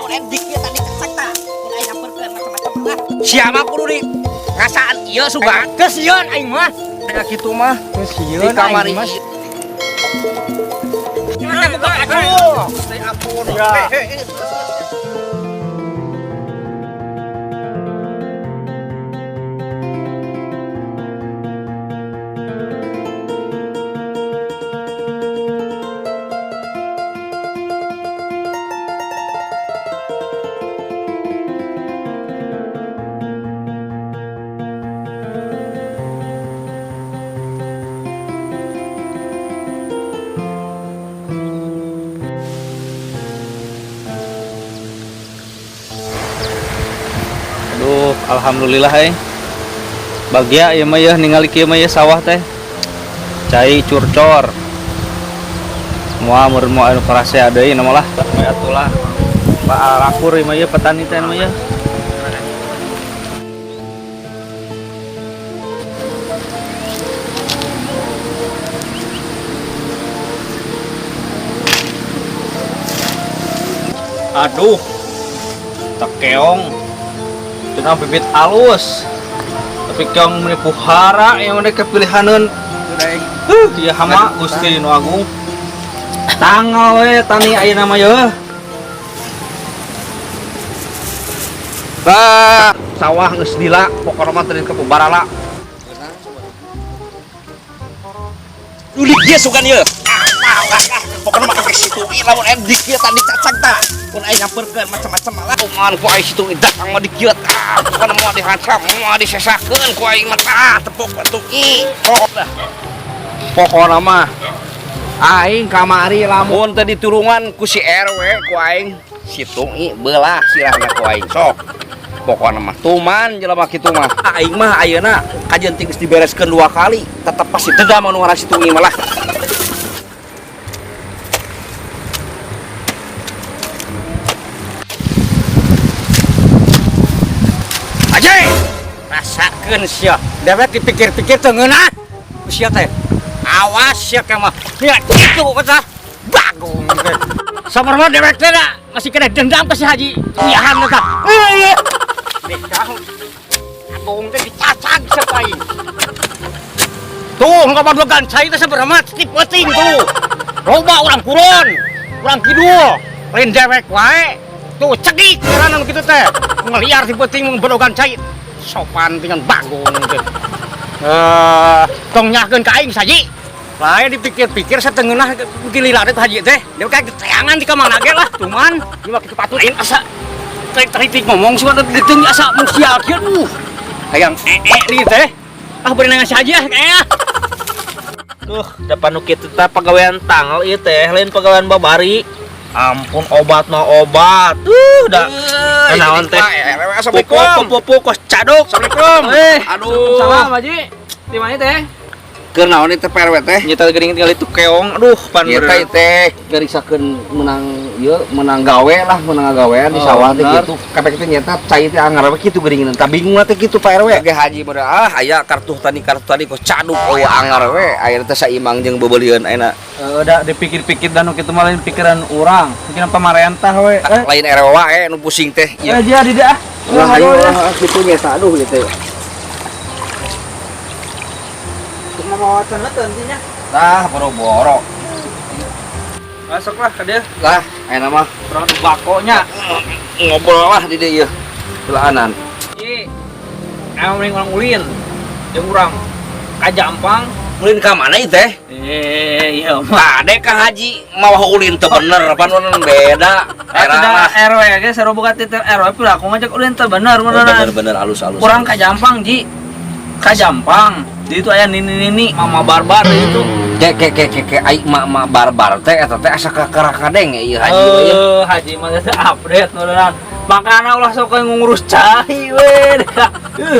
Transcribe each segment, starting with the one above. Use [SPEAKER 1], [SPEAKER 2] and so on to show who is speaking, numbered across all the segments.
[SPEAKER 1] lamun MD kieu tadi sakta mun aya nyamperkeun macam-macam lah siapa kudu di ngasaan ieu sugan geus sieun aing mah aya kitu mah geus sieun di kamar ieu gimana buka aduh saya ampun ya
[SPEAKER 2] Aduh, alhamdulillah bahagia ya mah ya ningali kieu mah ya sawah teh. Cai curcor. Moal meureun moal anu parase deui na malah. We atulah. Pak Rakur ieu mah ya petani teh mah ya. Aduh. Tekeong. Cenah bibit alus tapi keong menipu hara yang mereka pilihaneun ieu hama Gusti nu Agung tanggal we tani ayeuna mah yeuh bah sawah geus dila pokona mah teu ke barala
[SPEAKER 1] ulik dia sugan ieu pokona mah ke situ lamun MD kieu tadi sakta mun aya nyamperkeun macam-macam lah
[SPEAKER 2] kumaha ku aya situ datang mah dikieu pokona mah dihancam mah disesakeun ku aing mah tepuk batuki pokona mah aing kamari lamun teh diturungan ku si RW ku aing situ beulah sirahna ku aing sok pokona mah tuman jelema kitu mah aing mah ayeuna kajian geus dibereskeun 2 kali tetep pasti dendam anu ngaran situ mah lah rasakeun sia dewek dipikir-pikir teu ngeunah sia teh awas sia teh mah nya kitu eta bagung teh samar mah dewek teh masih kena dendam ka si Haji iyahan eta agung teh dicacag sia aing tuh ngabadlogan cai teh sabaraha tip penting tuh loba urang puron urang kidul lain dewek wae tuh cedik karana kitu teh ngeliar tip penting ngabadlogan cai sopan dengan bagung teh tong nyakeun ka aing saji lae dipikir-pikir satengeunah giliran teh Haji teh dia kayak teangan di kamana ge lah cuman ieu mah kitu patut lain asa trik ngomong suara diteu asa musia kieu hayang di teh beri nangan saja kayaknya depan nu kitu teh pagawean tanggal ieu teh lain pagawean babari ampun obat mah obat dah naon teh assalamualaikum pupuk caduk assalamualaikum aduh salam Haji di mana teh keur naon teh PRW teh nyeta geuning tinggal itu keong aduh pan nyeta teh garisakeun menang ieu menang gawe lah menang gawean di sawah teh kitu kabeh teh nyeta cai teh anggar we kitu geuningan tah bingung teh kitu PRW ge Haji meureun aya kartu tani kok caduk eueuh anggar we aya teh saimang jeung bebeulieun ayeuna udah dipikir-pikir dan kitu mah lain pikiran urang pikiran pamarentah we lain RW wae nu pusing teh ieu aja di dah kitu nyeta aduh gitu mau tentunya lah boro-boro masuklah ke dia lah enak mah kurang bakonya ngobrol lah di dia ieu telaanan ieu mending orang ulin jeung urang ka Jampang ulin ka mana ieu teh iya mah ade ka Haji mah ulin teu bener pan beda era RW ge saru boga ti RW pula aku ngajak ulin teu bener bener alus-alus kurang ka Jampang Ji ka Jampang di itu aya nini mama barbar itu ke ai mama barbar teh eta teh asa kakadeng ieu Haji Haji mah teh update beneran makana ulah sok ngurus cai we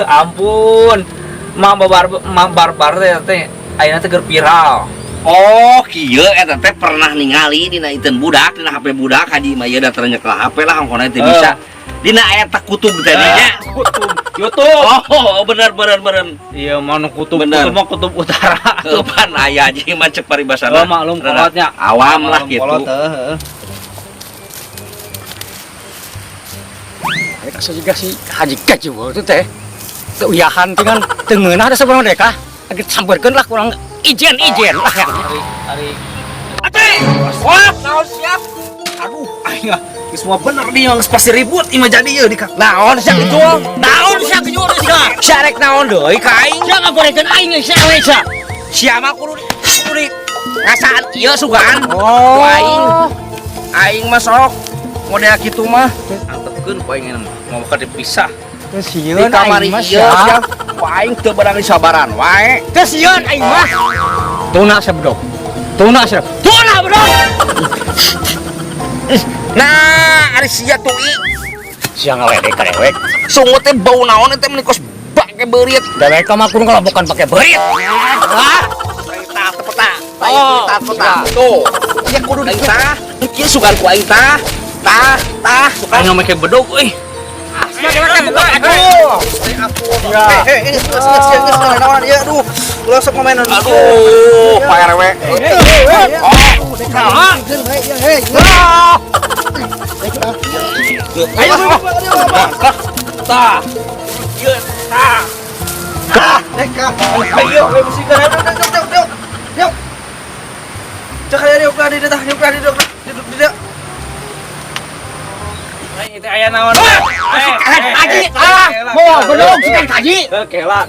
[SPEAKER 2] ampun mama barbar teh ayeuna teh keur viral oh kieu eta teh pernah ningali dina iteun budak dina HP budak Haji mah ieu datang ke HP lah angkona teh bisa dina aya kutub teh nya kutub YouTube. Oh, bener. Iya, mana kutub mah kutub utara. Tupan aya aja mah cek paribasana. Oh, maklum kolotnya. Awam lah gitu. rasa juga si Haji Gajiwo itu teh keuyahan dengan tengenah ada seberapa mereka lagi samperkeun lah kurang ijen lah ya
[SPEAKER 1] Ari
[SPEAKER 2] ate wah
[SPEAKER 1] naon siap aduh aing semua bener nih yang pasti ribut ima jadi ya di naon sia kejual
[SPEAKER 2] naon sia kejual sia
[SPEAKER 1] syarek naon deui ka aing
[SPEAKER 2] jangan gorekeun aing sia we sia
[SPEAKER 1] sia mah kudu di ngasaan ieu sugan aing mah sok model kitu mah antepkeun ku aing mau ka dipisah
[SPEAKER 2] sieun
[SPEAKER 1] di kamar ieu sia ku aing teu barang disabaran wae
[SPEAKER 2] teu sieun aing mah tuna sabdog tuna bedog
[SPEAKER 1] nah ari sia tuh
[SPEAKER 2] sia ngaledek ka dewek
[SPEAKER 1] sungut teh bau naon teh menikos bake beurit
[SPEAKER 2] dewek mah kudu ngelompokan pake beurit
[SPEAKER 1] tah peta tuh ya kudu ditah kieu sugan ku aing tah sugan
[SPEAKER 2] aing make bedog euy
[SPEAKER 1] sia dewek teh bukan aduh ini geus naon ieu aduh ulah sok ngomongin aduh PRW ayo tah ieu tah deka ayo musikeun yuk cek aya diuk di tah diuk di dia itu aya naon
[SPEAKER 2] Haji mau bedog sikan Haji
[SPEAKER 1] kela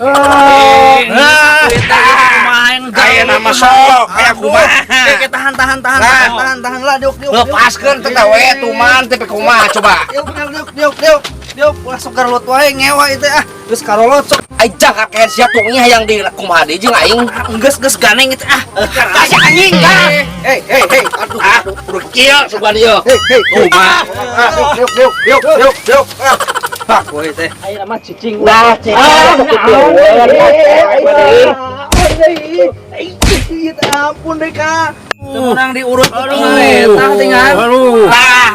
[SPEAKER 2] aya
[SPEAKER 1] nama sok aya kumaha tahan lah diuk lepaskeun teh we tuman teh kumaha coba diuk langsung garlut wae ngewa itu geus karolot sok aja kakek sia tungnya hayang di kumaha deui jeung aing geus ganeng itu kasih anjing hei aduh udah kieu sugan ieu kumaha diuk kowe teh aya mah cicing lah ampun deh kak tenang diurut tah tinggal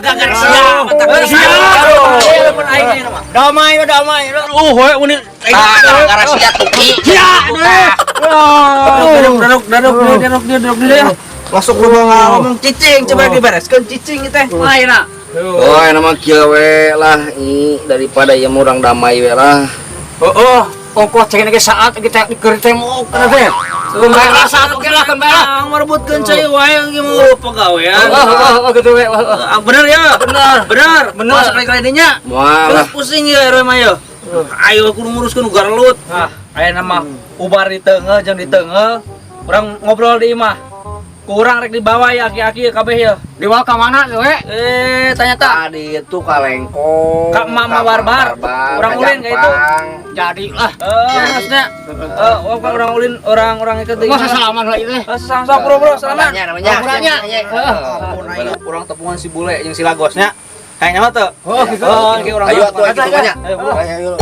[SPEAKER 1] gagar siap damai we uni gagar siap tuki duduk masuk rumah ngomong cicing coba dibereskeun cicing teh ayeuna oh nama kieu we lah daripada ieu urang damai we lah ongkoh cek ge saat kita keur temo kana teh kumaha saat oke lah kembali merebutkeun cai wae ge mau pagawean gitu we bener ya bener sekali-kali dinya terus pusing ya rwe mah ya ayo kudu nguruskeun garlut aya nama ubar di teungeuh jeung di teungeuh urang ngobrol di imah kurang rek dibawa ya aki-aki kabeh ya
[SPEAKER 2] dibawa ka mana we
[SPEAKER 1] tanya tak tadi itu ka Lengkong
[SPEAKER 2] ka Mama Barbar urang ulin ka itu jadi lah maksudnya orang ulin orang itu masa salaman lah itu sama bro salaman namanya urang tepungan si bule jeung si lagosnya kayaknya mah teu
[SPEAKER 1] ayo atuh ayo